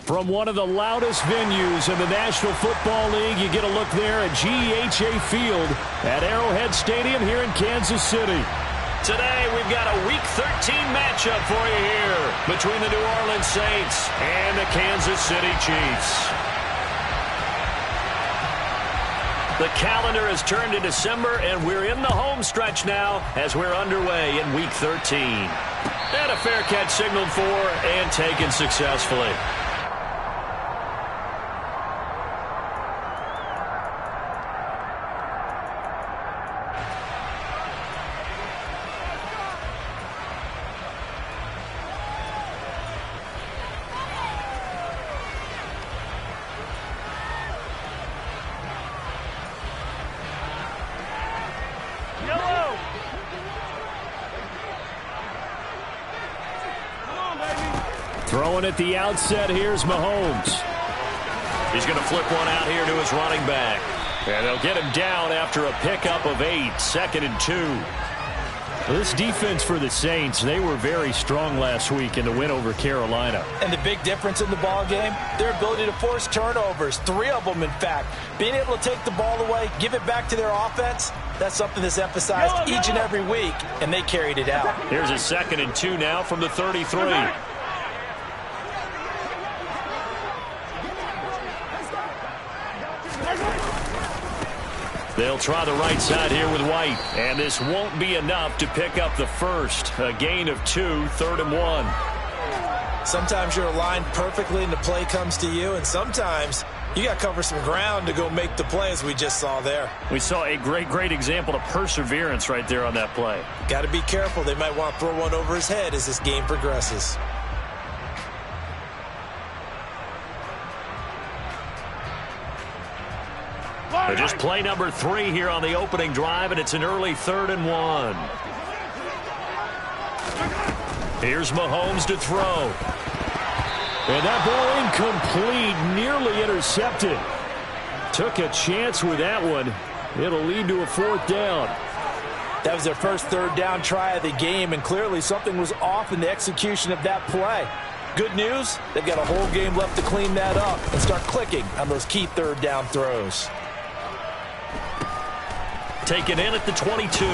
From one of the loudest venues in the National Football League, you get a look there at GEHA Field at Arrowhead Stadium here in Kansas City. Today, we've got a Week 13 matchup for you here between the New Orleans Saints and the Kansas City Chiefs. The calendar has turned to December, and we're in the home stretch now as we're underway in Week 13. And a fair catch signaled for and taken successfully. Throwing at the outset, here's Mahomes. He's going to flip one out here to his running back. And they'll get him down after a pickup of 8, 2nd and 2. Well, this defense for the Saints, they were very strong last week in the win over Carolina. And the big difference in the ball game, their ability to force turnovers, 3 of them in fact. Being able to take the ball away, give it back to their offense, that's something that's emphasized each and every week, and they carried it out. Here's a 2nd and 2 now from the 33. They'll try the right side here with White. And this won't be enough to pick up the first. A gain of 2, 3rd and 1. Sometimes you're aligned perfectly and the play comes to you, and sometimes you got to cover some ground to go make the play, as we just saw there. We saw a great example of perseverance right there on that play. Got to be careful. They might want to throw one over his head as this game progresses. They're just play number 3 here on the opening drive, and it's an early 3rd and 1. Here's Mahomes to throw. And that ball incomplete, nearly intercepted. Took a chance with that one. It'll lead to a 4th down. That was their first 3rd down try of the game, and clearly something was off in the execution of that play. Good news, they've got a whole game left to clean that up and start clicking on those key 3rd down throws. Taken in at the 22.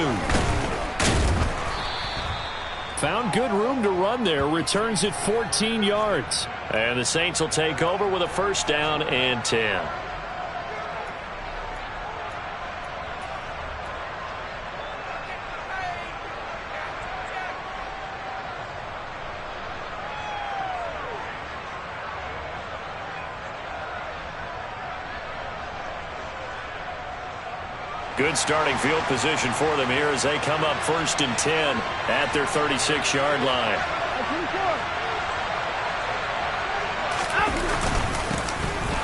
Found good room to run there. Returns it 14 yards. And the Saints will take over with a 1st down and 10. Good starting field position for them here as they come up 1st and 10 at their 36-yard line.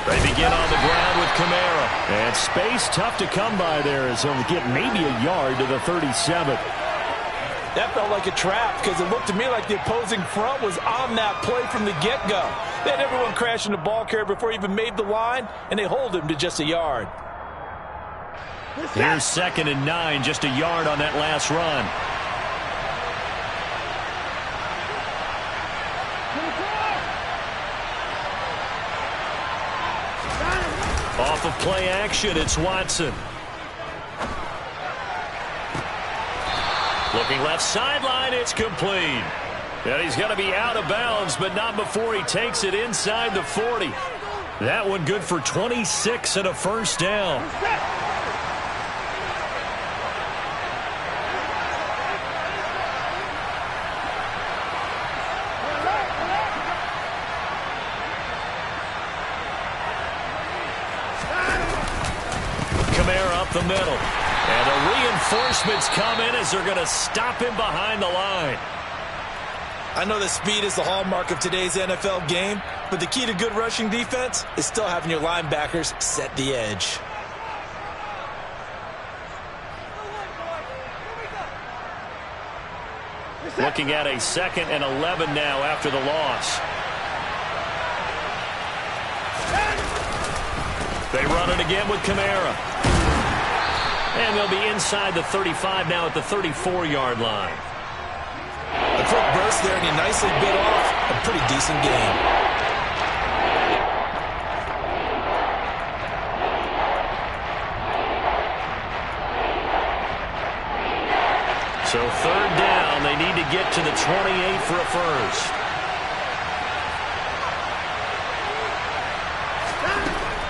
They begin on the ground with Kamara. And space tough to come by there as they'll get maybe a yard to the 37. That felt like a trap because it looked to me like the opposing front was on that play from the get-go. They had everyone crashing the ball carrier before he even made the line, and they hold him to just a yard. Here's 2nd and 9, just a yard on that last run. Off of play action, it's Watson. Looking left sideline, it's complete. And he's going to be out of bounds, but not before he takes it inside the 40. That one good for 26 and a 1st down. The middle. And the reinforcements come in as they're going to stop him behind the line. I know that speed is the hallmark of today's NFL game, but the key to good rushing defense is still having your linebackers set the edge. Looking at a 2nd and 11 now after the loss. They run it again with Kamara. And they'll be inside the 35 now at the 34-yard line. A quick burst there, and he nicely bit off a pretty decent game. get to the 28 for a first.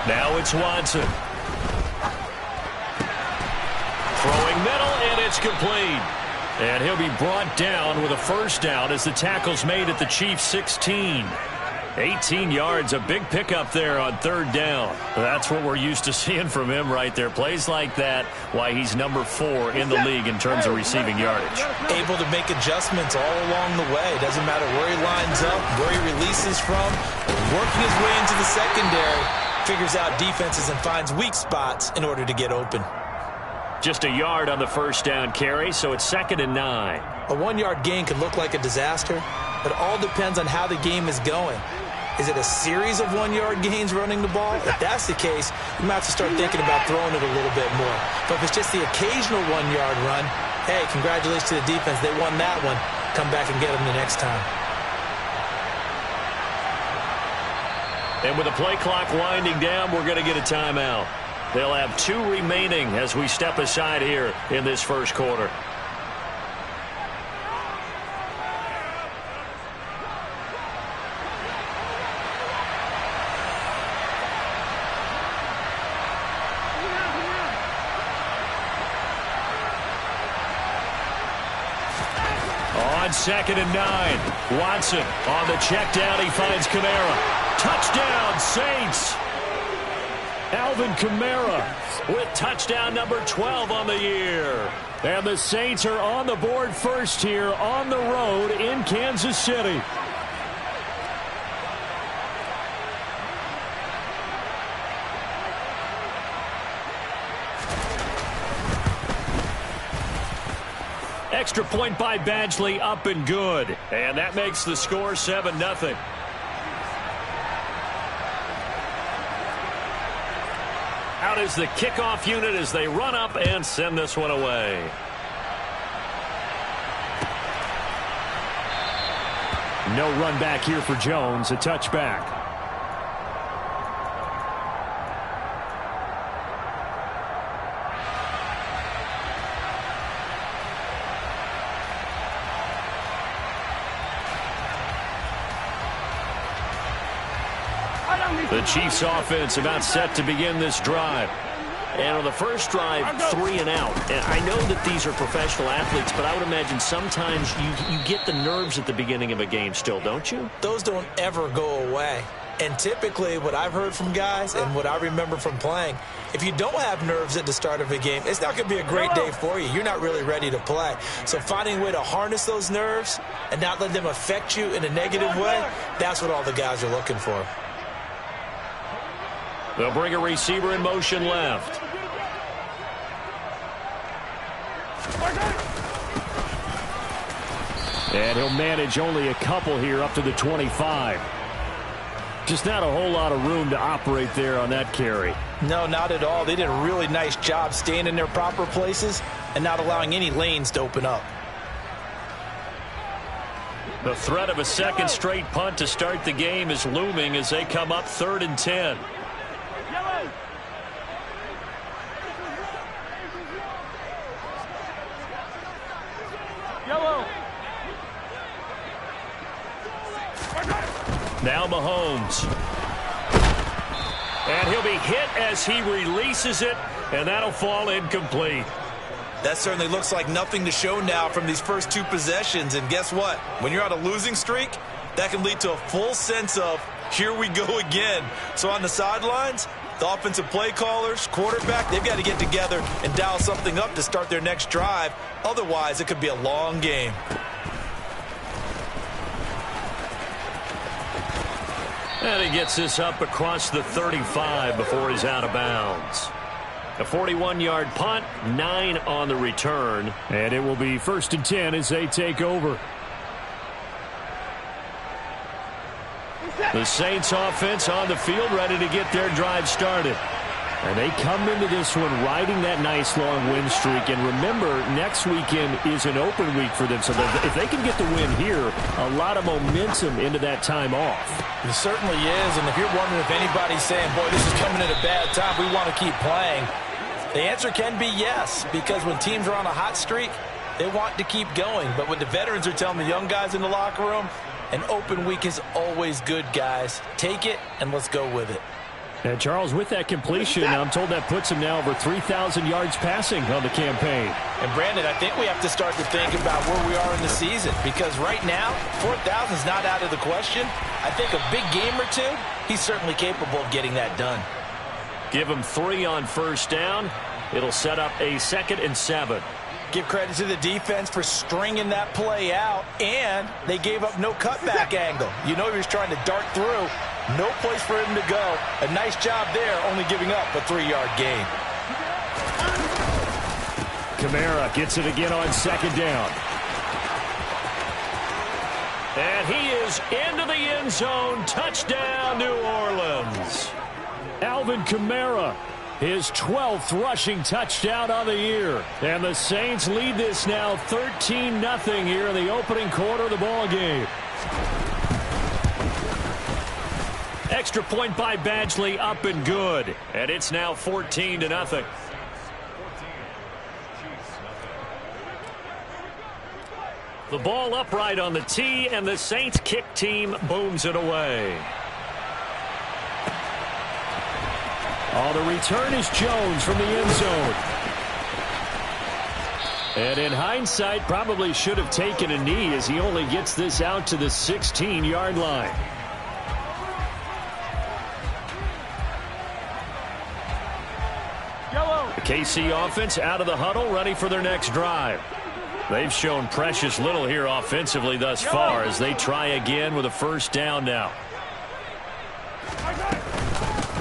Now it's Watson. Throwing middle, and it's complete. And he'll be brought down with a first down as the tackle's made at the Chiefs' 16. 18 yards, a big pickup there on third down. That's what we're used to seeing from him right there. Plays like that, why he's number 4 in the league in terms of receiving yardage. Able to make adjustments all along the way. Doesn't matter where he lines up, where he releases from. Working his way into the secondary, figures out defenses and finds weak spots in order to get open. Just a yard on the first down carry, so it's 2nd and 9. A 1-yard gain can look like a disaster, but it all depends on how the game is going. Is it a series of 1-yard gains running the ball? If that's the case, you might have to start thinking about throwing it a little bit more. But if it's just the occasional 1-yard run, hey, congratulations to the defense. They won that one. Come back and get them the next time. And with the play clock winding down, we're going to get a timeout. They'll have 2 remaining as we step aside here in this first quarter. On 2nd and 9, Watson on the check down. He finds Kamara. Touchdown, Saints. Alvin Kamara with touchdown number 12 on the year. And the Saints are on the board first here on the road in Kansas City. Extra point by Badgley, up and good. And that makes the score 7-0. Out is the kickoff unit as they run up and send this one away. No run back here for Jones, a touchback. The Chiefs offense about set to begin this drive. And on the first drive, 3 and out. And I know that these are professional athletes, but I would imagine sometimes you get the nerves at the beginning of a game still, don't you? Those don't ever go away. And typically what I've heard from guys and what I remember from playing, if you don't have nerves at the start of a game, it's not going to be a great day for you. You're not really ready to play. So finding a way to harness those nerves and not let them affect you in a negative way, that's what all the guys are looking for. They'll bring a receiver in motion left. And he'll manage only a couple here up to the 25. Just not a whole lot of room to operate there on that carry. No, not at all. They did a really nice job staying in their proper places and not allowing any lanes to open up. The threat of a second straight punt to start the game is looming as they come up 3rd and 10. Now Mahomes. And he'll be hit as he releases it, and that'll fall incomplete. That certainly looks like nothing to show now from these first 2 possessions. And guess what? When you're on a losing streak, that can lead to a full sense of, here we go again. So on the sidelines, the offensive play callers, quarterback, they've got to get together and dial something up to start their next drive. Otherwise, it could be a long game. And he gets this up across the 35 before he's out of bounds. A 41-yard punt, 9 on the return. And it will be 1st and 10 as they take over. The Saints offense on the field ready to get their drive started. And they come into this one riding that nice long win streak. And remember, next weekend is an open week for them. So if they can get the win here, a lot of momentum into that time off. It certainly is. And if you're wondering if anybody's saying, boy, this is coming at a bad time, we want to keep playing, the answer can be yes. Because when teams are on a hot streak, They want to keep going, but what the veterans are telling the young guys in the locker room, an open week is always good, guys. Take it, and let's go with it. And Charles, with that completion, I'm told that puts him now over 3,000 yards passing on the campaign. And Brandon, I think we have to start to think about where we are in the season, because right now, 4,000 is not out of the question. I think a big game or two, he's certainly capable of getting that done. Give him 3 on first down. It'll set up a 2nd and 7. Give credit to the defense for stringing that play out, and they gave up no cutback angle. You know he was trying to dart through. No place for him to go. A nice job there, only giving up a 3-yard gain. Kamara gets it again on 2nd down. And he is into the end zone. Touchdown, New Orleans. Alvin Kamara, his 12th rushing touchdown on the year. And the Saints lead this now 13-0 here in the opening quarter of the ball game. Extra point by Badgley, up and good. And it's now 14-0. The ball upright on the tee, and the Saints kick team booms it away. Oh, the return is Jones from the end zone. And in hindsight, probably should have taken a knee as he only gets this out to the 16-yard line. The KC offense out of the huddle, ready for their next drive. They've shown precious little here offensively thus far as they try again with a first down now.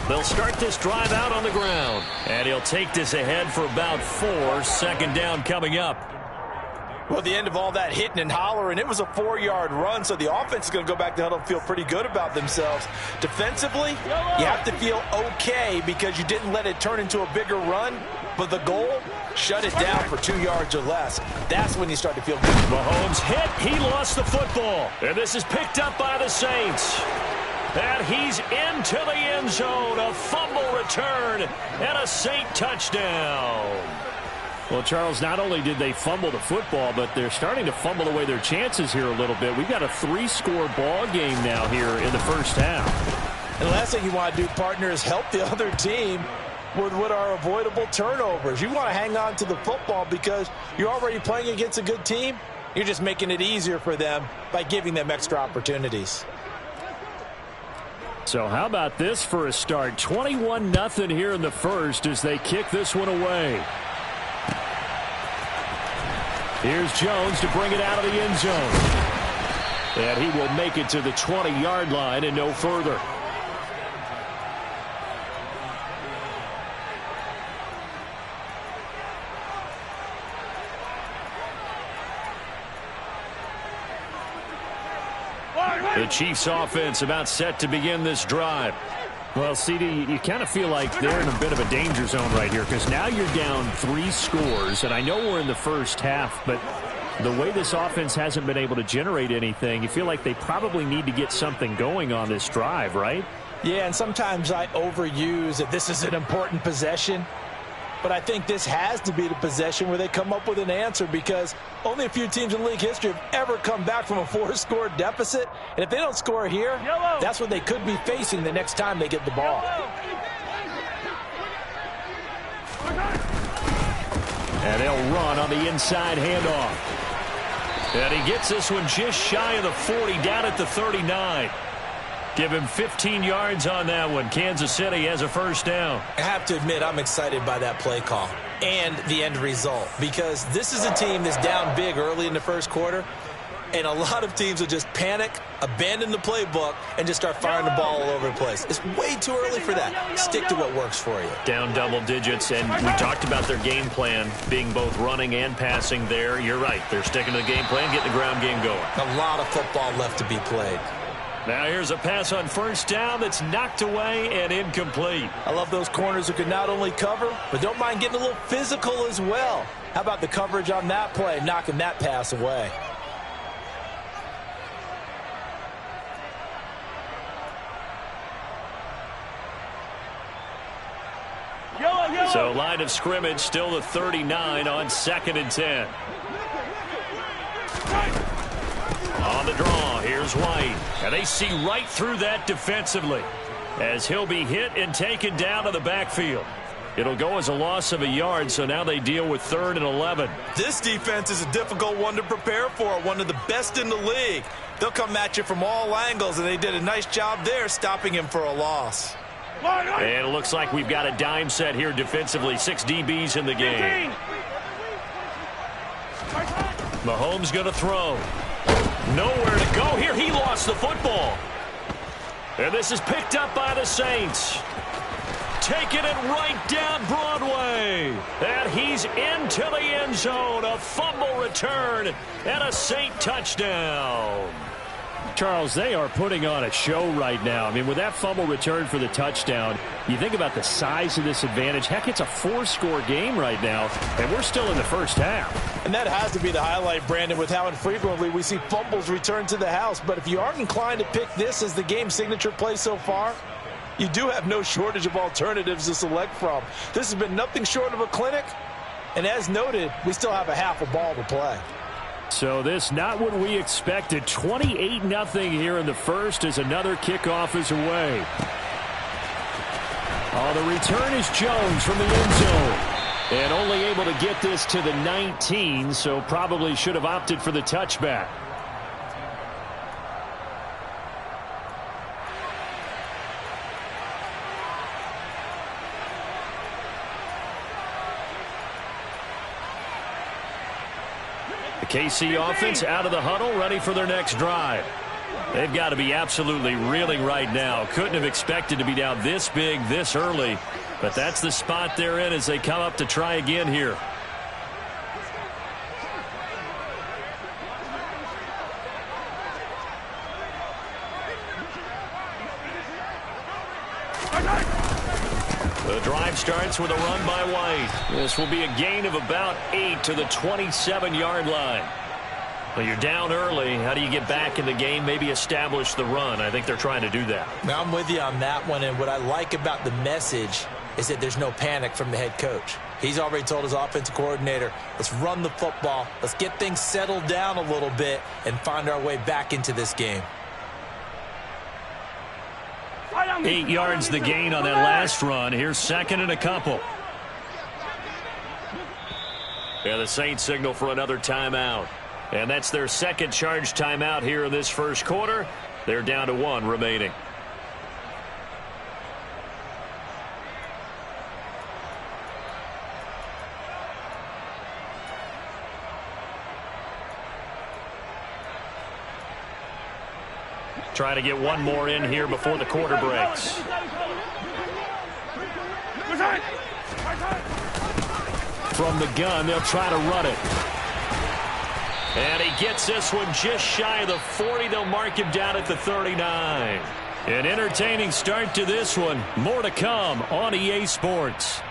They'll start this drive out on the ground. And he'll take this ahead for about 4. 2nd down coming up. Well, the end of all that hitting and hollering, it was a 4-yard run, so the offense is going to go back to huddle and feel pretty good about themselves. Defensively, you have to feel okay because you didn't let it turn into a bigger run, but the goal, shut it down for 2 yards or less. That's when you start to feel good. Mahomes hit. He lost the football. And this is picked up by the Saints. And he's into the end zone. A fumble return and a Saint touchdown. Well, Charles, not only did they fumble the football, but they're starting to fumble away their chances here a little bit. We've got a 3-score ball game now here in the first half. And the last thing you want to do, partner, is help the other team with what are avoidable turnovers. You want to hang on to the football because you're already playing against a good team. You're just making it easier for them by giving them extra opportunities. So how about this for a start? 21-0 here in the first as they kick this one away. Here's Jones to bring it out of the end zone. And he will make it to the 20-yard line and no further. The Chiefs offense about set to begin this drive. Well, CD, you kind of feel like they're in a bit of a danger zone right here because now you're down 3 scores, and I know we're in the first half, but the way this offense hasn't been able to generate anything, you feel like they probably need to get something going on this drive, right? Yeah, and sometimes I overuse that this is an important possession, but I think this has to be the possession where they come up with an answer because only a few teams in league history have ever come back from a 4-score deficit. And if they don't score here, that's what they could be facing the next time they get the ball. And they'll run on the inside handoff. And he gets this one just shy of the 40, down at the 39. Give him 15 yards on that one. Kansas City has a first down. I have to admit, I'm excited by that play call and the end result because this is a team that's down big early in the first quarter, and a lot of teams will just panic, abandon the playbook, and just start firing the ball all over the place. It's way too early for that. Stick to what works for you. Down double digits, and we talked about their game plan being both running and passing there. You're right. They're sticking to the game plan, getting the ground game going. A lot of football left to be played. Now here's a pass on first down that's knocked away and incomplete. I love those corners who can not only cover, but don't mind getting a little physical as well. How about the coverage on that play, knocking that pass away? So line of scrimmage still the 39 on 2nd and 10. On the draw, here's White. And they see right through that defensively as he'll be hit and taken down to the backfield. It'll go as a loss of a yard, so now they deal with 3rd and 11. This defense is a difficult one to prepare for, one of the best in the league. They'll come at you from all angles, and they did a nice job there stopping him for a loss. And it looks like we've got a dime set here defensively. 6 DBs in the game. Mahomes going to throw. Nowhere to go here. He lost the football. And this is picked up by the Saints. Taking it right down Broadway. And he's into the end zone. A fumble return and a Saint touchdown. Charles, they are putting on a show right now. I mean, with that fumble return for the touchdown, you think about the size of this advantage. Heck, it's a 4-score game right now, and we're still in the first half. And that has to be the highlight, Brandon, with how infrequently we see fumbles return to the house. But if you aren't inclined to pick this as the game signature play so far, you do have no shortage of alternatives to select from. This has been nothing short of a clinic. And as noted, we still have a half a ball to play. So this not what we expected. 28-0 here in the first as another kickoff is away. Oh, the return is Jones from the end zone. And only able to get this to the 19, so probably should have opted for the touchback. KC offense out of the huddle, ready for their next drive. They've got to be absolutely reeling right now. Couldn't have expected to be down this big, this early. But that's the spot they're in as they come up to try again here. The drive starts with a run by White. This will be a gain of about 8 to the 27-yard line. Well, you're down early. How do you get back in the game? Maybe establish the run. I think they're trying to do that. Now, I'm with you on that one, and what I like about the message is that there's no panic from the head coach. He's already told his offensive coordinator, let's run the football, let's get things settled down a little bit and find our way back into this game. 8 yards the gain on that last run. Here's 2nd and a couple. Yeah, the Saints signal for another timeout. And that's their second charge timeout here in this first quarter. They're down to 1 remaining. Try to get one more in here before the quarter breaks. From the gun, they'll try to run it. And he gets this one just shy of the 40. They'll mark him down at the 39. An entertaining start to this one. More to come on EA Sports.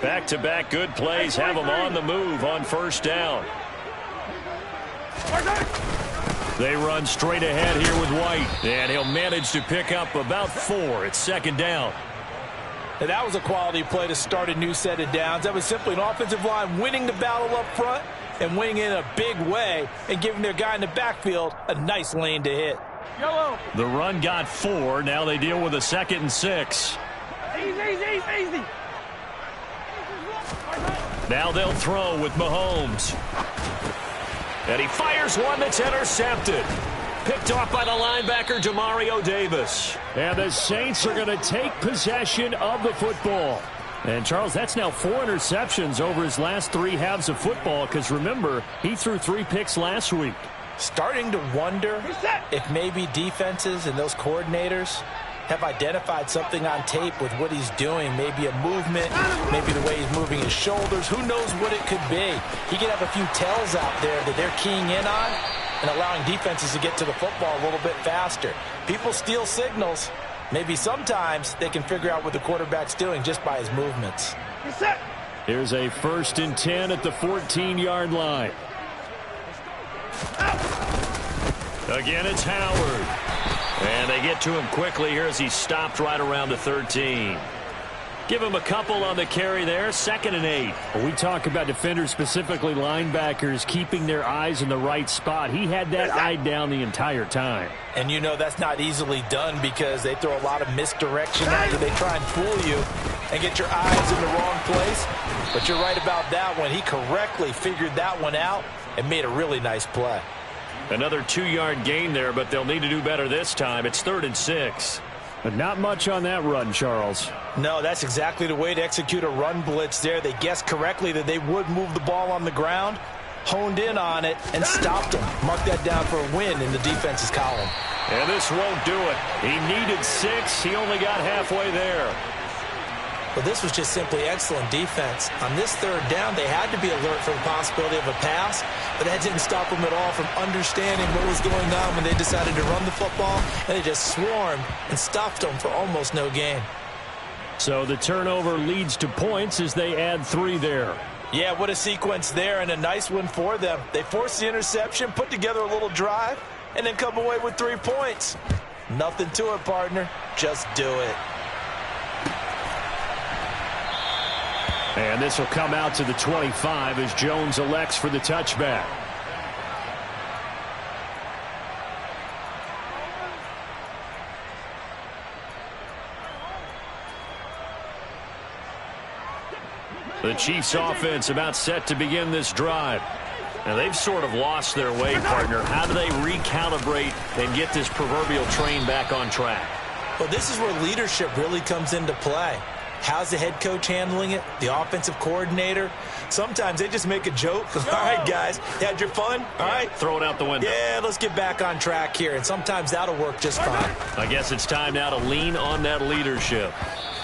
Back-to-back good plays have them on the move on first down. They run straight ahead here with White, and he'll manage to pick up about 4. It's 2nd down. And that was a quality play to start a new set of downs. That was simply an offensive line winning the battle up front and winning in a big way and giving their guy in the backfield a nice lane to hit. The run got 4. Now they deal with a 2nd and 6. Easy. Now they'll throw with Mahomes. And he fires one that's intercepted. Picked off by the linebacker, Demario Davis. And the Saints are going to take possession of the football. And, Charles, that's now 4 interceptions over his last 3 halves of football because, remember, he threw 3 picks last week. Starting to wonder if maybe defenses and those coordinators have identified something on tape with what he's doing. Maybe a movement, maybe the way he's moving his shoulders. Who knows what it could be? He could have a few tells out there that they're keying in on and allowing defenses to get to the football a little bit faster. People steal signals. Maybe sometimes they can figure out what the quarterback's doing just by his movements. Here's a 1st and 10 at the 14-yard line. Again, it's Howard. And they get to him quickly here as he's stopped right around the 13. Give him a couple on the carry there. 2nd and 8. Well, we talk about defenders, specifically linebackers, keeping their eyes in the right spot. He had that eye down the entire time. And you know that's not easily done because they throw a lot of misdirection at you. They try and fool you and get your eyes in the wrong place. But you're right about that one. He correctly figured that one out and made a really nice play. Another 2-yard gain there, but they'll need to do better this time. It's 3rd and 6. But not much on that run, Charles. No, that's exactly the way to execute a run blitz there. They guessed correctly that they would move the ball on the ground, honed in on it, and stopped them. Mark that down for a win in the defense's column. And this won't do it. He needed 6. He only got halfway there. Well, this was just simply excellent defense. On this 3rd down, they had to be alert for the possibility of a pass, but that didn't stop them at all from understanding what was going on when they decided to run the football, and they just swarmed and stuffed them for almost no gain. So the turnover leads to points as they add 3 there. Yeah, what a sequence there, and a nice one for them. They forced the interception, put together a little drive, and then come away with 3 points. Nothing to it, partner. Just do it. And this will come out to the 25 as Jones elects for the touchback. The Chiefs offense about set to begin this drive. Now they've sort of lost their way, partner. How do they recalibrate and get this proverbial train back on track? Well, this is where leadership really comes into play. How's the head coach handling it? The offensive coordinator? Sometimes they just make a joke. All right, guys, you had your fun? All right. Throw it out the window. Yeah, let's get back on track here. And sometimes that'll work just fine. I guess it's time now to lean on that leadership.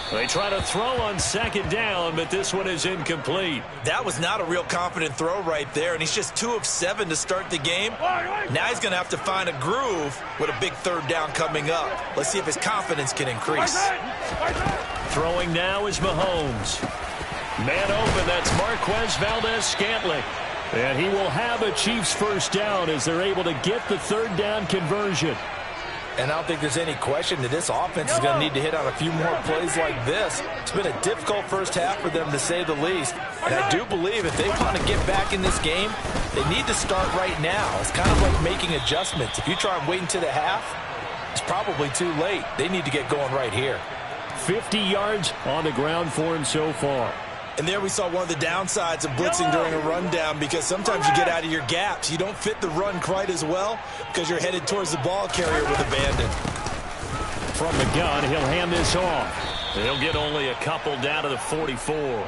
They try to throw on 2nd down, but this one is incomplete. That was not a real confident throw right there, and he's just 2 of 7 to start the game. Now he's going to have to find a groove with a big 3rd down coming up. Let's see if his confidence can increase. Throwing now is Mahomes. Man open, that's Marquez Valdez-Scantling. And he will have a Chiefs 1st down as they're able to get the 3rd down conversion. And I don't think there's any question that this offense is going to need to hit on a few more plays like this. It's been a difficult first half for them, to say the least. And I do believe if they want to get back in this game, they need to start right now. It's kind of like making adjustments. If you try and wait until the half, it's probably too late. They need to get going right here. 50 yards on the ground for him so far. And there we saw one of the downsides of blitzing during a rundown, because sometimes you get out of your gaps. You don't fit the run quite as well because you're headed towards the ball carrier with abandon. From the gun, he'll hand this off. He'll get only a couple down to the 44.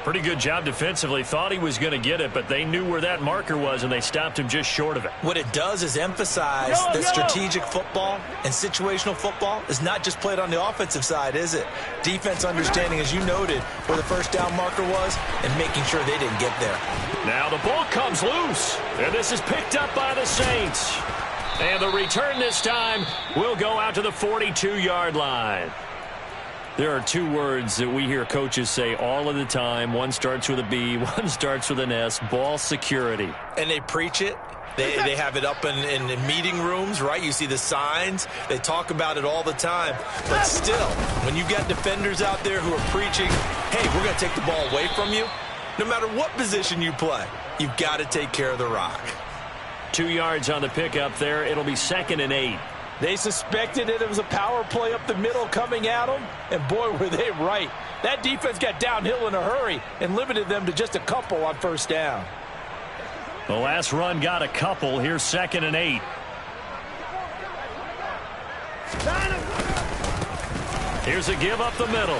Pretty good job defensively. Thought he was going to get it, but they knew where that marker was, and they stopped him just short of it. What it does is emphasize that strategic football and situational football is not just played on the offensive side, is it? Defense understanding, as you noted, where the 1st down marker was and making sure they didn't get there. Now the ball comes loose, and this is picked up by the Saints. And the return this time will go out to the 42-yard line. There are 2 words that we hear coaches say all of the time. One starts with a B, one starts with an S, ball security. And they preach it. They have it up in meeting rooms, right? You see the signs. They talk about it all the time. But still, when you got defenders out there who are preaching, hey, we're going to take the ball away from you, no matter what position you play, you've got to take care of the rock. 2 yards on the pickup there. It'll be 2nd and 8. They suspected that it was a power play up the middle coming at them, and boy, were they right. That defense got downhill in a hurry and limited them to just a couple on 1st down. The last run got a couple. Here's 2nd and 8. Here's a give up the middle.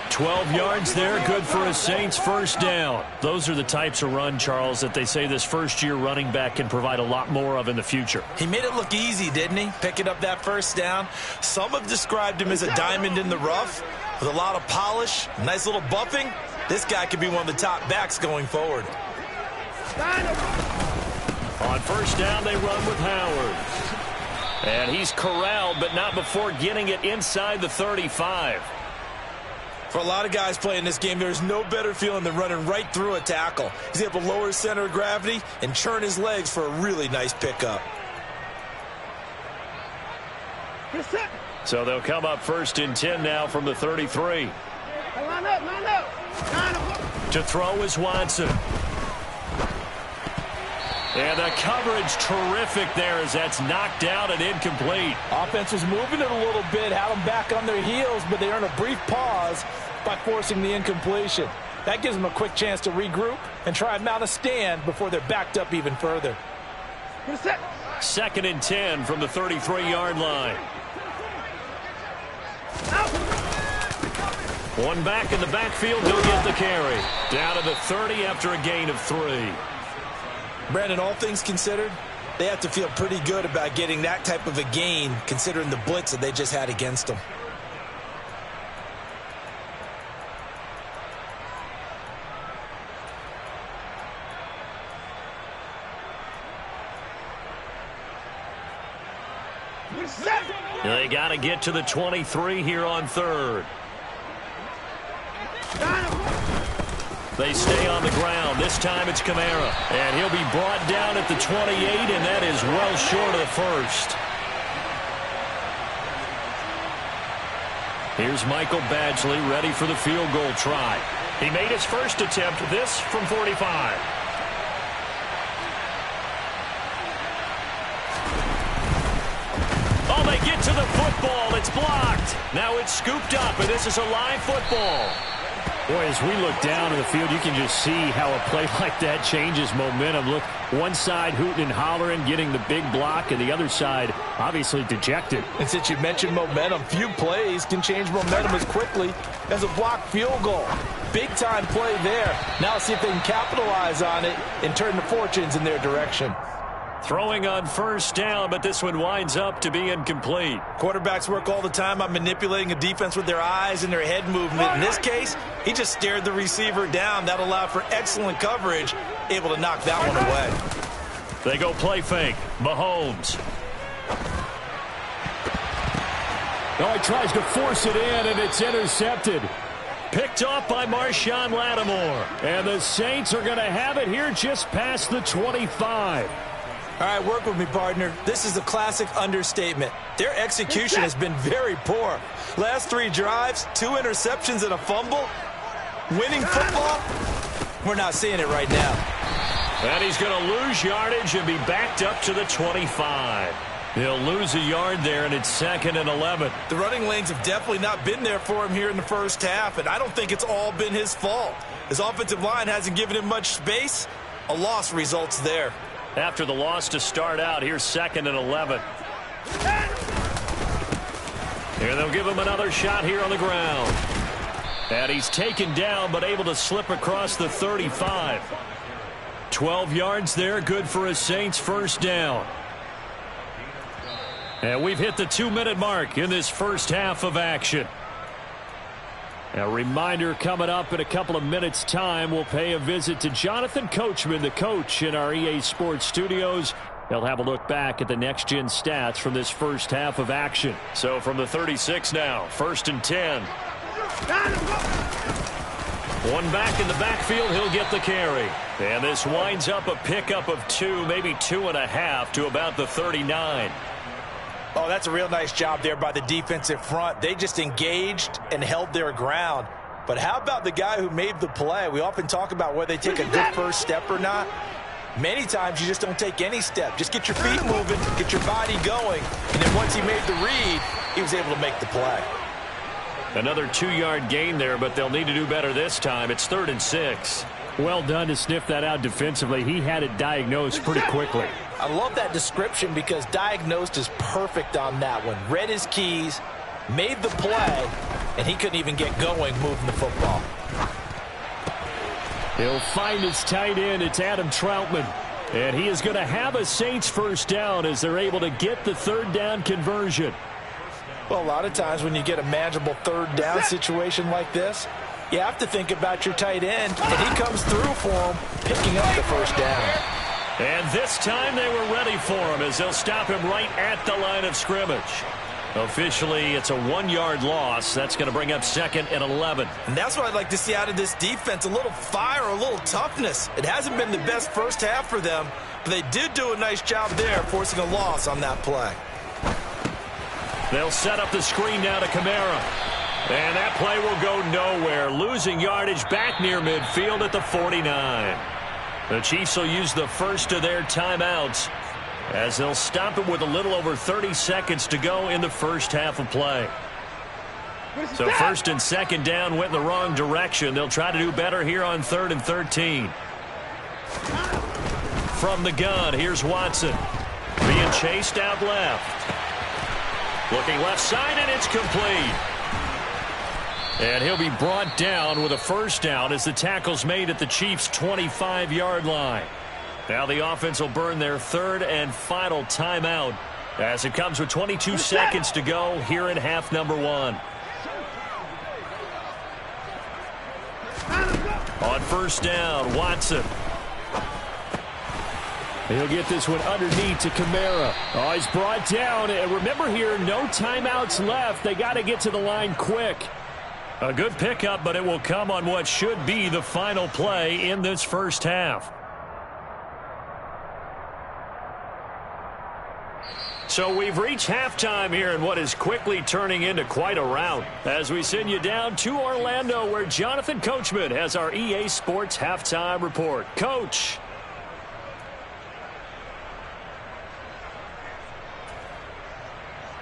12 yards there, good for a Saints 1st down. Those are the types of run, Charles, that they say this first-year running back can provide a lot more of in the future. He made it look easy, didn't he? Picking up that 1st down. Some have described him as a diamond in the rough with a lot of polish, nice little buffing. This guy could be one of the top backs going forward. On 1st down, they run with Howard. And he's corralled, but not before getting it inside the 35. For a lot of guys playing this game, there's no better feeling than running right through a tackle. He's able to lower his center of gravity and churn his legs for a really nice pickup. So they'll come up 1st and 10 now from the 33. Line up, line up. Line up. To throw is Watson. And the coverage terrific there as that's knocked out and incomplete. Offense was moving it a little bit, had them back on their heels, but they earned a brief pause by forcing the incompletion. That gives them a quick chance to regroup and try and mount a stand before they're backed up even further. 2nd and 10 from the 33-yard line. One back in the backfield, he'll get the carry. Down to the 30 after a gain of 3. Brandon, all things considered, they have to feel pretty good about getting that type of a gain considering the blitz that they just had against them. They got to get to the 23 here on 3rd. They stay on the ground. This time it's Kamara. And he'll be brought down at the 28, and that is well short of the 1st. Here's Michael Badgley ready for the field goal try. He made his first attempt, this from 45. Oh, they get to the football. It's blocked. Now it's scooped up, and this is a live football. Boy, as we look down to the field, you can just see how a play like that changes momentum. Look, one side hooting and hollering, getting the big block, and the other side obviously dejected. And since you mentioned momentum, few plays can change momentum as quickly as a blocked field goal. Big-time play there. Now let's see if they can capitalize on it and turn the fortunes in their direction. Throwing on 1st down, but this one winds up to be incomplete. Quarterbacks work all the time on manipulating a defense with their eyes and their head movement. In this case, he just stared the receiver down. That allowed for excellent coverage, able to knock that one away. They go play fake. Mahomes. Oh, he tries to force it in, and it's intercepted. Picked off by Marshawn Lattimore. And the Saints are going to have it here just past the 25. All right, work with me, partner. This is a classic understatement. Their execution has been very poor. Last 3 drives, 2 interceptions and a fumble. Winning football? We're not seeing it right now. And he's going to lose yardage and be backed up to the 25. He'll lose a yard there, and it's 2nd and 11. The running lanes have definitely not been there for him here in the first half, and I don't think it's all been his fault. His offensive line hasn't given him much space. A loss results there. After the loss to start out, here's 2nd and 11. Here they'll give him another shot here on the ground. And he's taken down, but able to slip across the 35. 12 yards there, good for a Saints 1st down. And we've hit the 2-minute mark in this first half of action. A reminder coming up in a couple of minutes' time, we'll pay a visit to Jonathan Coachman, the coach in our EA Sports studios. They'll have a look back at the next-gen stats from this first half of action. So from the 36 now, 1st and 10. One back in the backfield, he'll get the carry. And this winds up a pickup of 2, maybe 2.5 to about the 39. Oh, that's a real nice job there by the defensive front. They just engaged and held their ground. But how about the guy who made the play? We often talk about whether they take a good first step or not. Many times you just don't take any step. Just get your feet moving, get your body going. And then once he made the read, he was able to make the play. Another 2-yard gain there, but they'll need to do better this time. It's 3rd and 6. Well done to sniff that out defensively. He had it diagnosed pretty quickly. I love that description because diagnosed is perfect on that one. Read his keys, made the play, and he couldn't even get going moving the football. He'll find his tight end. It's Adam Troutman. And he is going to have a Saints 1st down as they're able to get the 3rd down conversion. Well, a lot of times when you get a manageable 3rd down situation like this, you have to think about your tight end, and he comes through for him, picking up the 1st down. And this time they were ready for him as they'll stop him right at the line of scrimmage. Officially, it's a 1-yard loss. That's going to bring up 2nd and 11. And that's what I'd like to see out of this defense, a little fire, a little toughness. It hasn't been the best first half for them, but they did do a nice job there, forcing a loss on that play. They'll set up the screen now to Kamara. And that play will go nowhere, losing yardage back near midfield at the 49. The Chiefs will use the first of their timeouts as they'll stop it with a little over 30 seconds to go in the first half of play. So 1st and 2nd down went in the wrong direction. They'll try to do better here on 3rd and 13. From the gun, here's Watson. Being chased out left. Looking left side, and it's complete. And he'll be brought down with a first down as the tackle's made at the Chiefs' 25-yard line. Now the offense will burn their 3rd and final timeout as it comes with 22 seconds to go here in half number 1. On first down, Watson. He'll get this one underneath to Kamara. Oh, he's brought down. And remember here, no timeouts left. They got to get to the line quick. A good pickup, but it will come on what should be the final play in this first half. So we've reached halftime here in what is quickly turning into quite a rout as we send you down to Orlando where Jonathan Coachman has our EA Sports Halftime Report. Coach.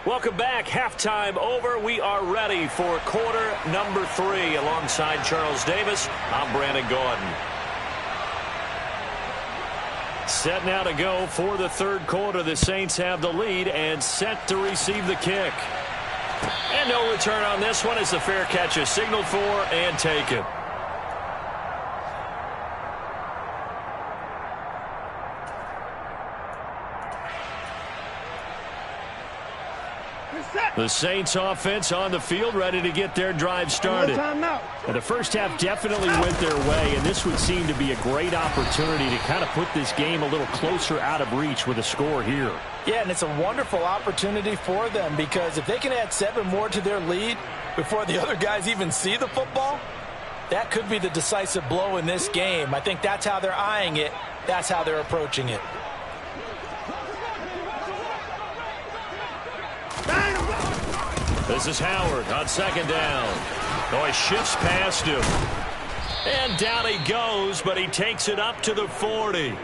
Welcome back. Halftime over. We are ready for quarter number 3. Alongside Charles Davis, I'm Brandon Gordon. Set now to go for the 3rd quarter. The Saints have the lead and set to receive the kick. And no return on this one as the fair catch is signaled for and taken. The Saints offense on the field ready to get their drive started. And the first half definitely went their way, and this would seem to be a great opportunity to kind of put this game a little closer out of reach with a score here. Yeah, and it's a wonderful opportunity for them because if they can add 7 more to their lead before the other guys even see the football, that could be the decisive blow in this game. I think that's how they're eyeing it. That's how they're approaching it. This is Howard on 2nd down. Oh, he shifts past him. And down he goes, but he takes it up to the 40.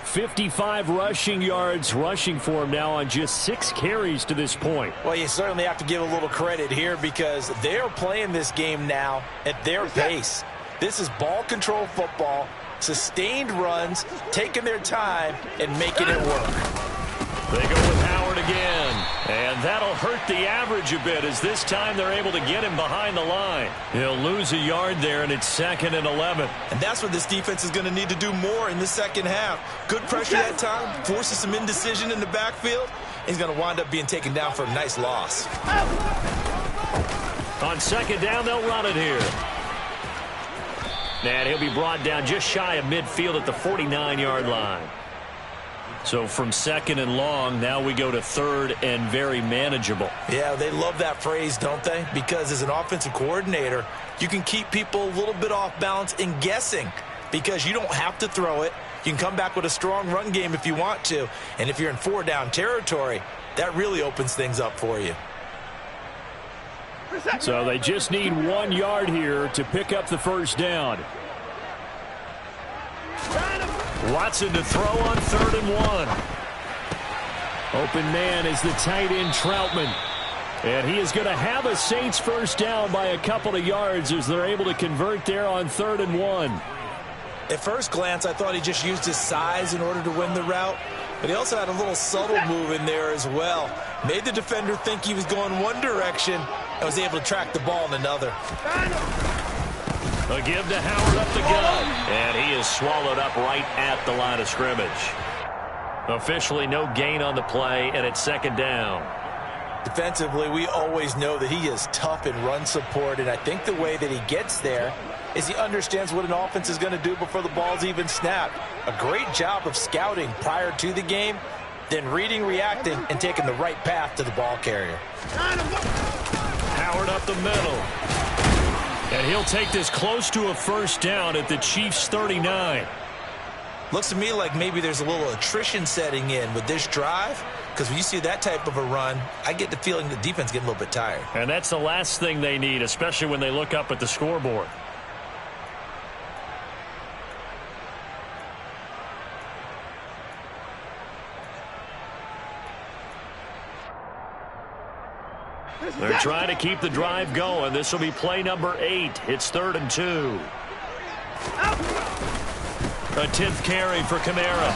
55 rushing yards rushing for him now on just 6 carries to this point. Well, you certainly have to give a little credit here because they're playing this game now at their pace. This is ball control football, sustained runs, taking their time, and making it work. They go with Howard again, and that'll hurt the average a bit as this time they're able to get him behind the line. He'll lose a yard there, and it's 2nd and 11. And that's what this defense is going to need to do more in the second half. Good pressure that time, forces some indecision in the backfield. He's going to wind up being taken down for a nice loss. On 2nd down, they'll run it here. And he'll be brought down just shy of midfield at the 49-yard line. So from 2nd and long, now we go to 3rd and very manageable. Yeah, they love that phrase, don't they? Because as an offensive coordinator, you can keep people a little bit off balance and guessing because you don't have to throw it. You can come back with a strong run game if you want to. And if you're in 4-down territory, that really opens things up for you. So they just need 1 yard here to pick up the first down. Watson to throw on 3rd and 1. Open man is the tight end Troutman. And he is going to have a Saints first down by a couple of yards as they're able to convert there on 3rd and 1. At first glance, I thought he just used his size in order to win the route. But he also had a little subtle move in there as well. Made the defender think he was going one direction and was able to track the ball in another. A give to Howard up the gut. And he is swallowed up right at the line of scrimmage. Officially no gain on the play, and it's 2nd down. Defensively, we always know that he is tough in run support, and I think the way that he gets there is he understands what an offense is going to do before the ball's even snapped. A great job of scouting prior to the game, then reading, reacting, and taking the right path to the ball carrier. Howard up the middle. And he'll take this close to a first down at the Chiefs' 39. Looks to me like maybe there's a little attrition setting in with this drive, because when you see that type of a run, I get the feeling the defense getting a little bit tired. And that's the last thing they need, especially when they look up at the scoreboard. They're trying to keep the drive going. This will be play number 8. It's 3rd and 2. A 10th carry for Kamara.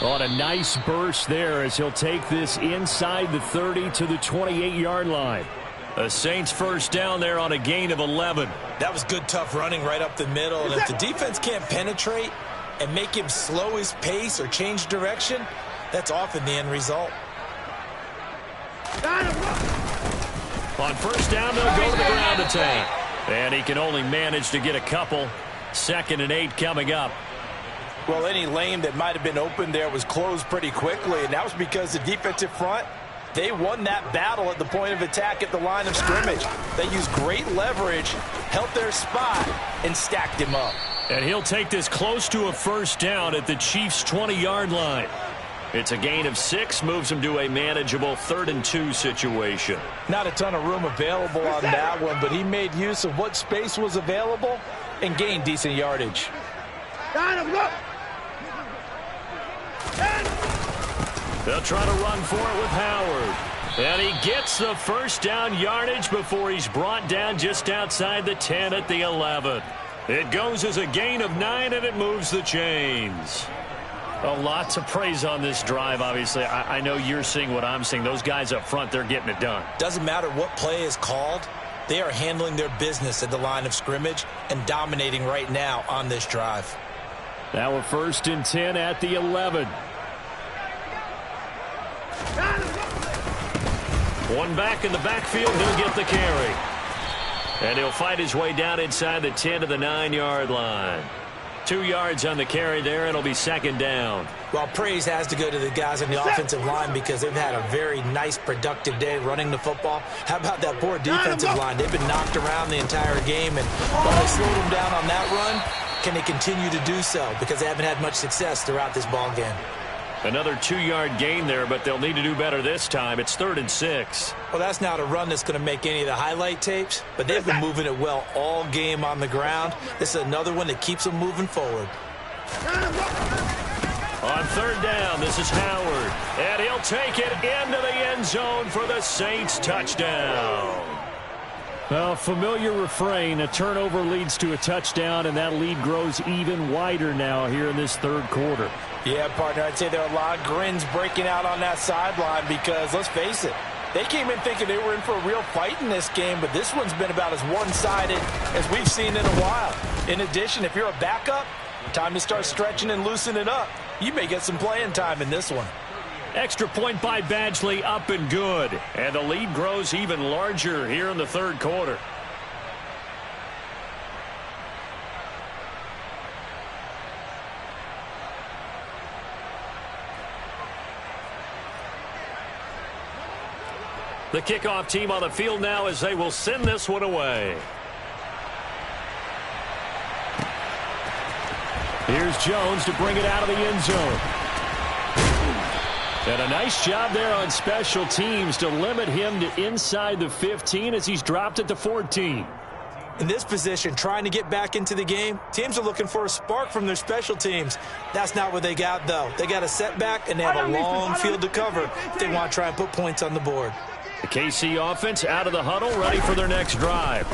On a nice burst there as he'll take this inside the 30 to the 28-yard line. The Saints first down there on a gain of 11. That was good, tough running right up the middle. And if the defense can't penetrate and make him slow his pace or change direction, that's often the end result. On first down, they'll go to the ground attack. And he can only manage to get a couple. 2nd and 8 coming up. Well, any lane that might have been open there was closed pretty quickly, and that was because the defensive front, they won that battle at the point of attack at the line of scrimmage. They used great leverage, held their spot, and stacked him up. And he'll take this close to a first down at the Chiefs' 20-yard line. It's a gain of 6, moves him to a manageable 3rd and 2 situation. Not a ton of room available on that one, but he made use of what space was available and gained decent yardage. They'll try to run for it with Howard. And he gets the first down yardage before he's brought down just outside the 10 at the 11. It goes as a gain of 9, and it moves the chains. A lot to praise on this drive, obviously. I know you're seeing what I'm seeing. Those guys up front, they're getting it done. Doesn't matter what play is called. They are handling their business at the line of scrimmage and dominating right now on this drive. Now we're 1st and 10 at the 11. One back in the backfield, he'll get the carry. And he'll fight his way down inside the 10 to the 9-yard line. 2 yards on the carry there. It'll be 2nd down. Well, praise has to go to the guys on the offensive line because they've had a very nice, productive day running the football. How about that poor defensive line? They've been knocked around the entire game, and while they slowed them down on that run, can they continue to do so? Because they haven't had much success throughout this ball game. Another 2-yard gain there, but they'll need to do better this time. It's 3rd and 6. Well, that's not a run that's going to make any of the highlight tapes, but they've been moving it well all game on the ground. This is another one that keeps them moving forward. On 3rd down, this is Howard, and he'll take it into the end zone for the Saints touchdown. Well, familiar refrain, a turnover leads to a touchdown, and that lead grows even wider now here in this 3rd quarter. Yeah, partner, I'd say there are a lot of grins breaking out on that sideline because, let's face it, they came in thinking they were in for a real fight in this game, but this one's been about as one-sided as we've seen in a while. In addition, if you're a backup, time to start stretching and loosening up. You may get some playing time in this one. Extra point by Badgley, up and good. And the lead grows even larger here in the 3rd quarter. The kickoff team on the field now as they will send this one away. Here's Jones to bring it out of the end zone. And a nice job there on special teams to limit him to inside the 15 as he's dropped at the 14. In this position, trying to get back into the game, teams are looking for a spark from their special teams. That's not what they got, though. They got a setback, and they have a long field to cover if they want to try and put points on the board. The KC offense out of the huddle, ready for their next drive.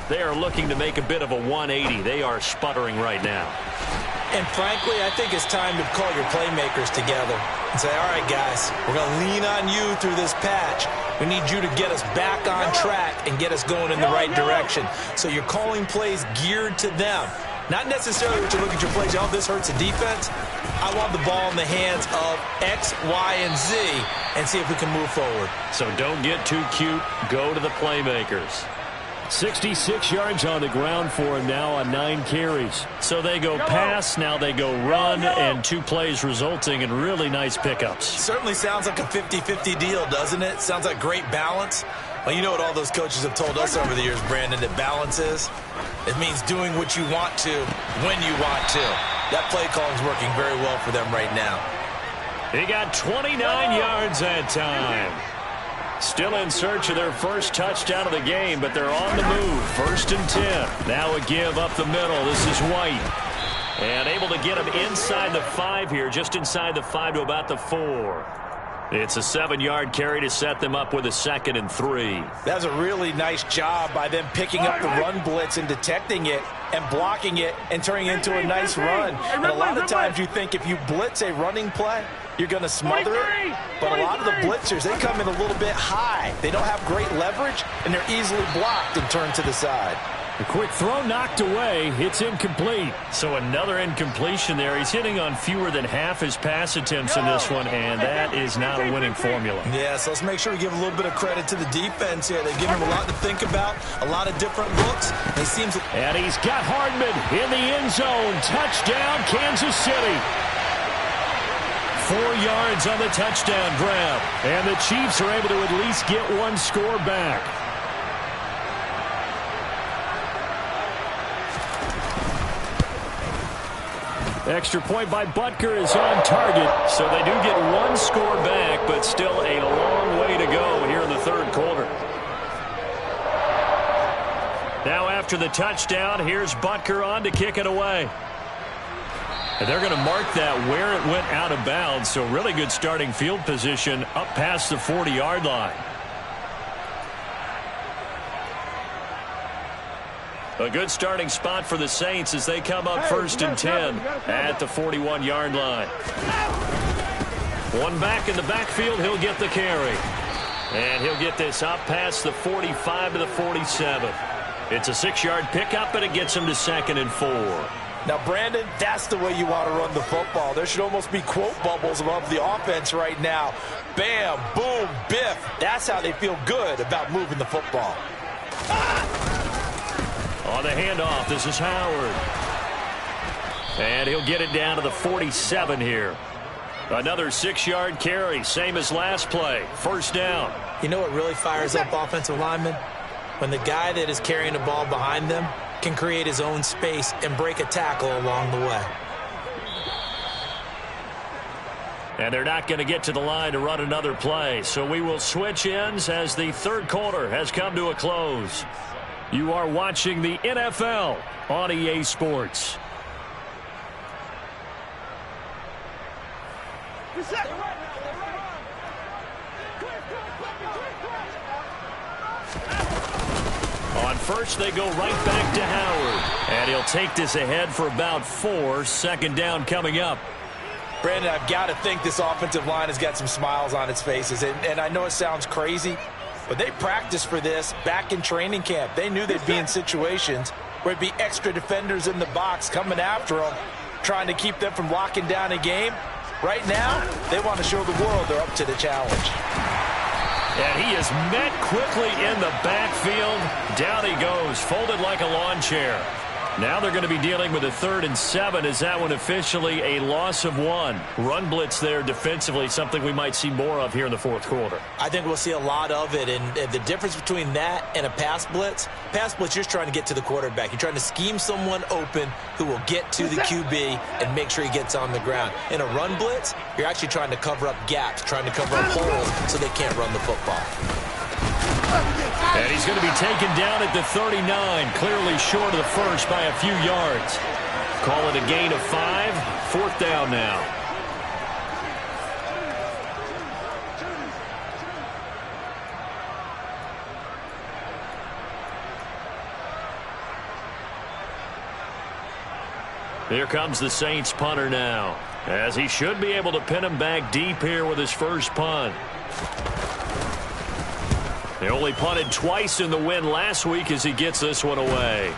They are looking to make a bit of a 180. They are sputtering right now. And frankly, I think it's time to call your playmakers together and say, all right, guys, we're going to lean on you through this patch. We need you to get us back on track and get us going in the right direction. So you're calling plays geared to them. Not necessarily what you look at your plays, oh, this hurts the defense. I want the ball in the hands of X, Y, and Z and see if we can move forward. So don't get too cute. Go to the playmakers. 66 yards on the ground for him now on 9 carries. So they go pass, now they go run, and 2 plays resulting in really nice pickups. Certainly sounds like a 50-50 deal, doesn't it? Sounds like great balance. Well, you know what all those coaches have told us over the years, Brandon, that balance is? It means doing what you want to when you want to. That play calling is working very well for them right now. He got 29 yards that time. Still in search of their first touchdown of the game, but they're on the move. 1st and 10. Now a give up the middle. This is White. And able to get him inside the 5 here, just inside the 5 to about the 4. It's a 7-yard carry to set them up with a 2nd and 3. That's a really nice job by them picking up the run blitz and detecting it and blocking it and turning it into a nice run. And a lot of times you think if you blitz a running play, you're going to smother it. But a lot of the blitzers, they come in a little bit high. They don't have great leverage, and they're easily blocked and turned to the side. A quick throw knocked away. It's incomplete. So another incompletion there. He's hitting on fewer than half his pass attempts in this one, and that is not a winning formula. Yeah, so let's make sure we give a little bit of credit to the defense here. They give him a lot to think about, a lot of different looks. And he's got Hardman in the end zone. Touchdown, Kansas City. 4 yards on the touchdown grab. And the Chiefs are able to at least get 1 score back. Extra point by Butker is on target. So they do get 1 score back, but still a long way to go here in the 3rd quarter. Now after the touchdown, here's Butker on to kick it away. And they're going to mark that where it went out of bounds. So really good starting field position up past the 40-yard line. A good starting spot for the Saints as they come up 1st and 10 at the 41-yard line. 1 back in the backfield, he'll get the carry. And he'll get this up past the 45 to the 47. It's a 6-yard pickup, and it gets him to 2nd and 4. Now, Brandon, that's the way you want to run the football. There should almost be quote bubbles above the offense right now. Bam, boom, biff. That's how they feel good about moving the football. On the handoff, this is Howard. And he'll get it down to the 47 here. Another 6-yard carry, same as last play. 1st down. You know what really fires up offensive linemen? When the guy that is carrying the ball behind them can create his own space and break a tackle along the way. And they're not going to get to the line to run another play. So we will switch ends as the 3rd quarter has come to a close. You are watching the NFL on EA Sports. On first, they go right back to Howard. And he'll take this ahead for about 4. 2nd down coming up. Brandon, I've got to think this offensive line has got some smiles on its faces. And I know it sounds crazy, but they practiced for this back in training camp. They knew they'd be in situations where it'd be extra defenders in the box coming after them, trying to keep them from locking down a game. Right now, they want to show the world they're up to the challenge. And he is met quickly in the backfield. Down he goes, folded like a lawn chair. Now they're going to be dealing with a 3rd and 7. Is that one officially a loss of 1? Run blitz there defensively, something we might see more of here in the 4th quarter. I think we'll see a lot of it. And the difference between that and a pass blitz, you're just trying to get to the quarterback. You're trying to scheme someone open who will get to the QB and make sure he gets on the ground. In a run blitz, you're actually trying to cover up gaps, trying to cover up holes so they can't run the football. And he's going to be taken down at the 39, clearly short of the first by a few yards. Call it a gain of 5, 4th down now. Here comes the Saints punter now, as he should be able to pin him back deep here with his first punt. They only punted twice in the win last week as he gets this one away.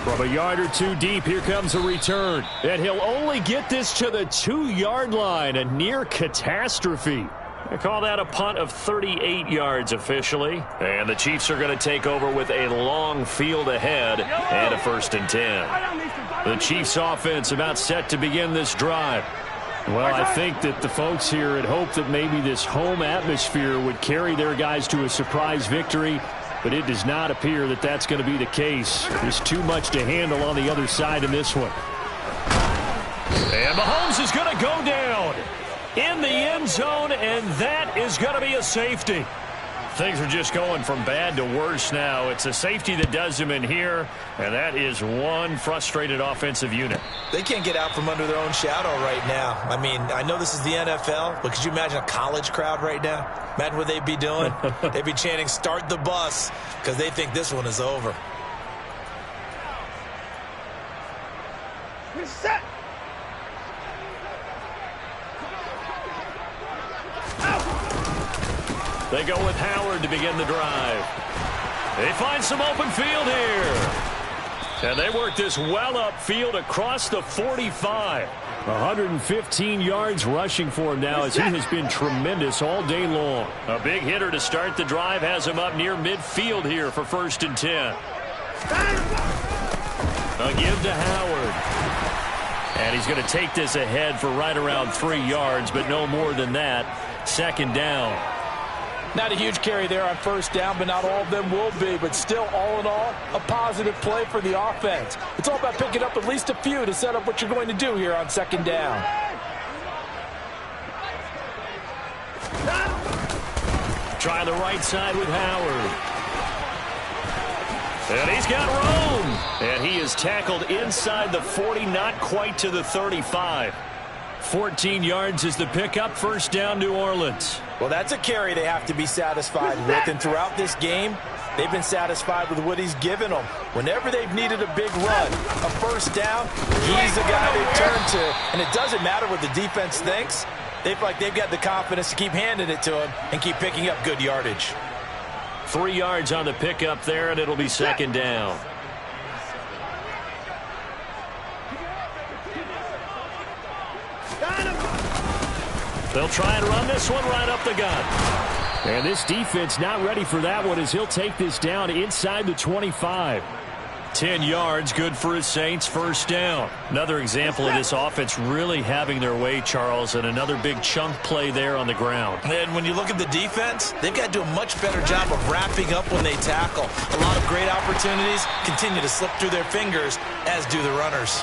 From a yard or 2 deep, here comes a return. And he'll only get this to the 2-yard line, a near catastrophe. They call that a punt of 38 yards officially. And the Chiefs are going to take over with a long field ahead and a 1st and 10. The Chiefs offense about set to begin this drive. Well, I think that the folks here had hoped that maybe this home atmosphere would carry their guys to a surprise victory, but it does not appear that that's going to be the case. There's too much to handle on the other side in this one. And Mahomes is going to go down in the end zone, and that is going to be a safety. Things are just going from bad to worse now. It's a safety that does them in here, and that is one frustrated offensive unit. They can't get out from under their own shadow right now. I mean, I know this is the NFL, but could you imagine a college crowd right now? Imagine what they'd be doing. They'd be chanting, "Start the bus," because they think this one is over. Reset. They go with Howard to begin the drive. They find some open field here. And they work this well upfield across the 45. 115 yards rushing for him now as he has been tremendous all day long. A big hitter to start the drive has him up near midfield here for 1st and 10. A give to Howard. And he's going to take this ahead for right around 3 yards, but no more than that. 2nd down. Not a huge carry there on 1st down, but not all of them will be. But still, all in all, a positive play for the offense. It's all about picking up at least a few to set up what you're going to do here on 2nd down. Try the right side with Howard. And he's got room. And he is tackled inside the 40, not quite to the 35. 14 yards is the pickup. 1st down, New Orleans. Well, that's a carry they have to be satisfied with. And throughout this game, they've been satisfied with what he's given them. Whenever they've needed a big run, a 1st down, he's the guy they turn to. And it doesn't matter what the defense thinks. They feel like they've got the confidence to keep handing it to him and keep picking up good yardage. 3 yards on the pickup there, and it'll be 2nd down. They'll try and run this one right up the gut. And this defense not ready for that one as he'll take this down inside the 25. 10 yards, good for his Saints. 1st down. Another example of this offense really having their way, Charles, and another big chunk play there on the ground. And when you look at the defense, they've got to do a much better job of wrapping up when they tackle. A lot of great opportunities continue to slip through their fingers, as do the runners.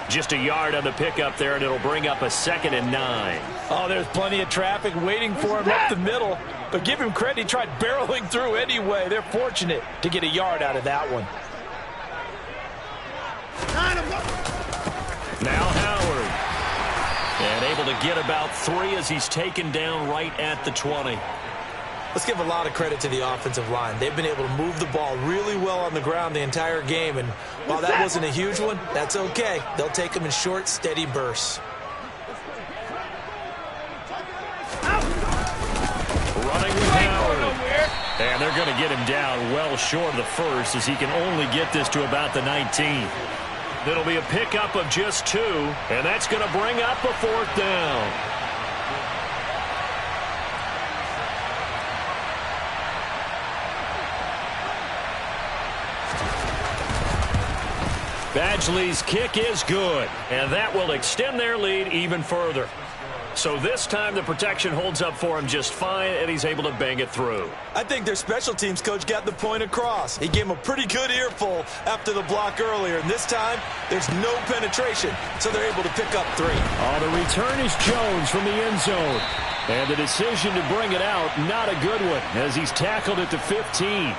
Just a yard on the pickup there, and it'll bring up a 2nd and 9. Oh, there's plenty of traffic waiting for him up the middle. But give him credit, he tried barreling through anyway. They're fortunate to get a yard out of that one. Now Howard. And able to get about 3 as he's taken down right at the 20. Let's give a lot of credit to the offensive line. They've been able to move the ball really well on the ground the entire game. And while that wasn't a huge one, that's okay. They'll take them in short, steady bursts. Running with Howard. And they're going to get him down well short of the 1st as he can only get this to about the 19. It'll be a pickup of just 2, and that's going to bring up a 4th down. Badgley's kick is good, and that will extend their lead even further. So this time the protection holds up for him just fine, and he's able to bang it through. I think their special teams coach got the point across. He gave him a pretty good earful after the block earlier, and this time there's no penetration, so they're able to pick up 3. Oh, the return is Jones from the end zone. And the decision to bring it out, not a good one, as he's tackled at the 15.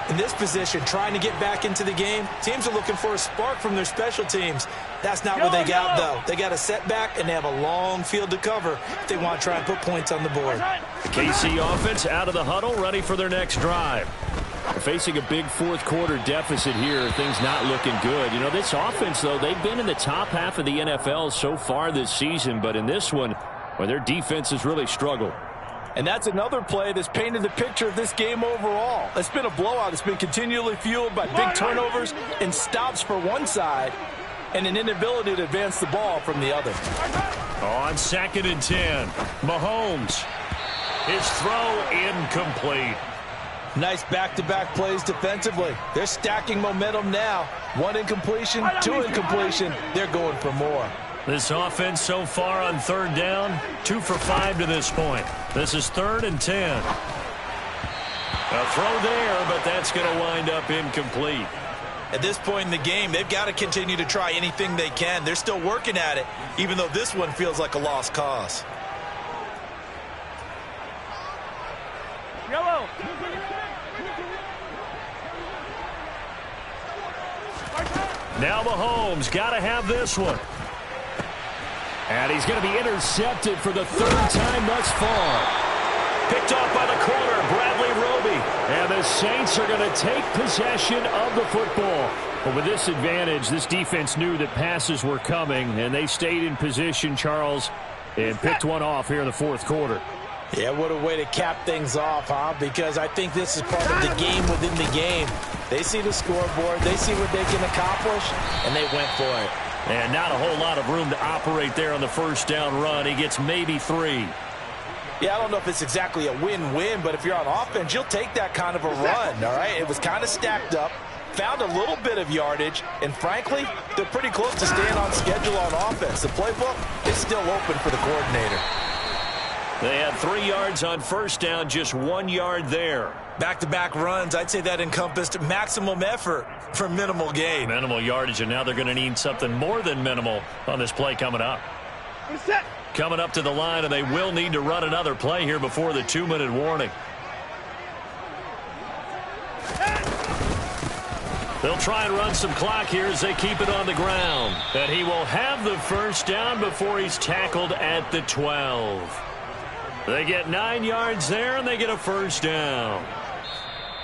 In this position, trying to get back into the game, teams are looking for a spark from their special teams. That's not what they got, though. They got a setback, and they have a long field to cover if they want to try and put points on the board. KC offense out of the huddle, ready for their next drive. Facing a big 4th quarter deficit here, things not looking good. You know, this offense, though, they've been in the top half of the NFL so far this season, but in this one, well, their defense has really struggled. And that's another play that's painted the picture of this game overall. It's been a blowout. It's been continually fueled by big turnovers and stops for one side and an inability to advance the ball from the other. On 2nd and 10, Mahomes. His throw incomplete. Nice back-to-back plays defensively. They're stacking momentum now. 1 incompletion, 2 incompletion. They're going for more. This offense so far on 3rd down, 2 for 5 to this point. This is 3rd and 10. A throw there, but that's going to wind up incomplete. At this point in the game, they've got to continue to try anything they can. They're still working at it, even though this one feels like a lost cause. Yellow. Now Mahomes got to have this one. And he's going to be intercepted for the 3rd time thus far. Picked off by the corner, Bradley Roby. And the Saints are going to take possession of the football. But with this advantage, this defense knew that passes were coming, and they stayed in position, Charles, and picked one off here in the 4th quarter. Yeah, what a way to cap things off, huh? Because I think this is part of the game within the game. They see the scoreboard, they see what they can accomplish, and they went for it. And not a whole lot of room to operate there on the 1st down run. He gets maybe 3. Yeah, I don't know if it's exactly a win-win, but if you're on offense, you'll take that kind of a run, all right? It was kind of stacked up, found a little bit of yardage, and frankly, they're pretty close to staying on schedule on offense. The playbook is still open for the coordinator. They had 3 yards on 1st down, just 1 yard there. Back-to-back runs, I'd say that encompassed maximum effort for minimal gain. Minimal yardage, and now they're going to need something more than minimal on this play coming up. Coming up to the line, and they will need to run another play here before the 2-minute warning. They'll try and run some clock here as they keep it on the ground. And he will have the 1st down before he's tackled at the 12. They get 9 yards there, and they get a 1st down.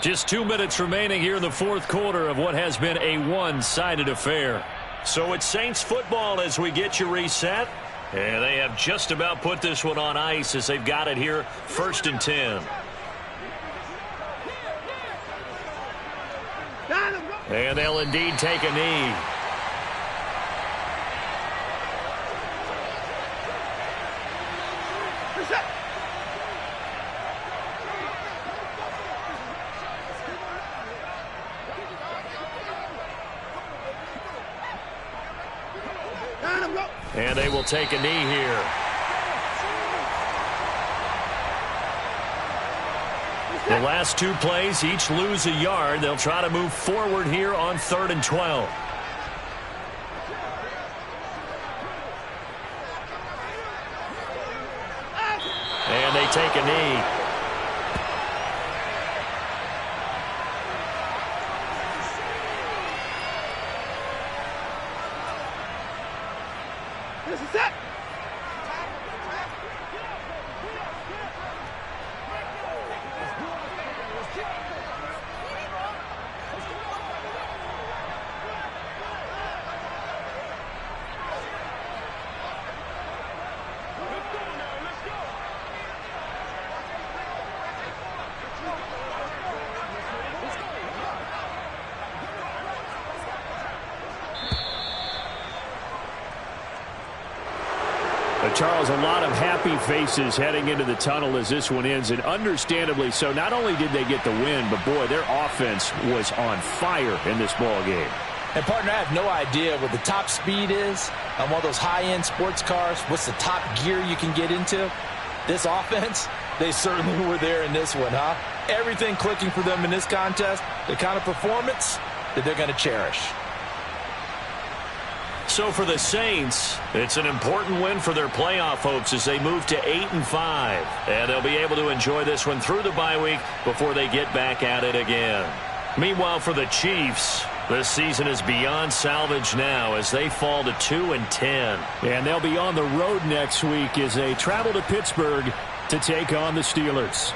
Just 2 minutes remaining here in the 4th quarter of what has been a one-sided affair. So it's Saints football as we get you reset. And they have just about put this one on ice as they've got it here, 1st and 10. And they'll indeed take a knee. And they will take a knee here. The last 2 plays, each lose a yard. They'll try to move forward here on 3rd and 12. And they take a knee. This is it. Charles, a lot of happy faces heading into the tunnel as this one ends, and understandably so. Not only did they get the win, but, boy, their offense was on fire in this ball game. And, partner, I have no idea what the top speed is on one of those high-end sports cars. What's the top gear you can get into? This offense, they certainly were there in this one, huh? Everything clicking for them in this contest, the kind of performance that they're going to cherish. So for the Saints, it's an important win for their playoff hopes as they move to 8-5. And they'll be able to enjoy this one through the bye week before they get back at it again. Meanwhile, for the Chiefs, this season is beyond salvage now as they fall to 2-10. And they'll be on the road next week as they travel to Pittsburgh to take on the Steelers.